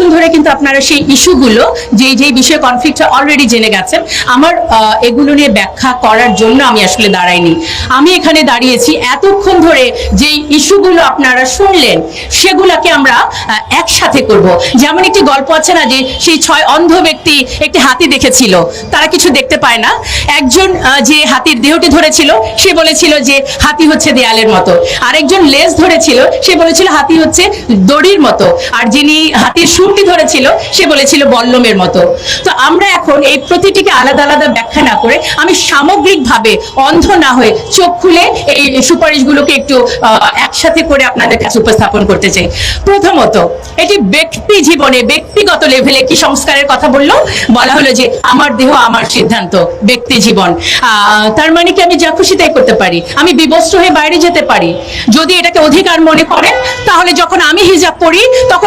এতক্ষণ ধরে কিন্তু আপনারা সেই ইস্যুগুলো যে বিষয়ে কনফ্লিক্ট অলরেডি জেনে গেছেন। আমার এগুলো নিয়ে ব্যাখ্যা করার জন্য আমি আসলে দাঁড়াইনি। আমি এখানে দাঁড়িয়েছি এতক্ষণ ধরে যে ইস্যুগুলো আপনারা শুনলেন সেগুলোকে আমরা একসাথে করব। যেমন একটি গল্প আছে না, যে সেই 6 অন্ধ ব্যক্তি একটি হাতি দেখেছিল, তারা কিছু দেখতে পায় না। একজন যে হাতির দেহটি ধরেছিল সে বলেছিল যে হাতি হচ্ছে দেয়ালের মতো, আরেকজন লেজ ধরেছিল সে বলেছিল হাতি হচ্ছে দড়ির মতো, আর যিনি হাতির শুঁড়টি ধরেছিল সে বলেছিল বল্লমের মতো। তো আমরা এখন এই প্রতিটিকে আলাদা আলাদা ব্যাখ্যা না করে আমি সামগ্রিকভাবে অন্ধ না হয়ে চোখ খুলে এই সুপারিশগুলোকে একটু একসাথে করে আপনাদের কাছে উপস্থাপন করতে চাই। প্রথমত, এটি ব্যক্তি জীবনে ব্যক্তিগত লেভেলে কি সংস্কারের কথা বলা হলো যে আমার দেহ আমার সিদ্ধান্ত, ব্যক্তি জীবন। তার মানে কি আমি যা খুশি তাই করতে পারি, আমি বিবস্ত্র হয়ে বাইরে যেতে পারি। যদি এটাকে অধিকার মনে করেন তাহলে যখন আমি হিজাব পরি তখন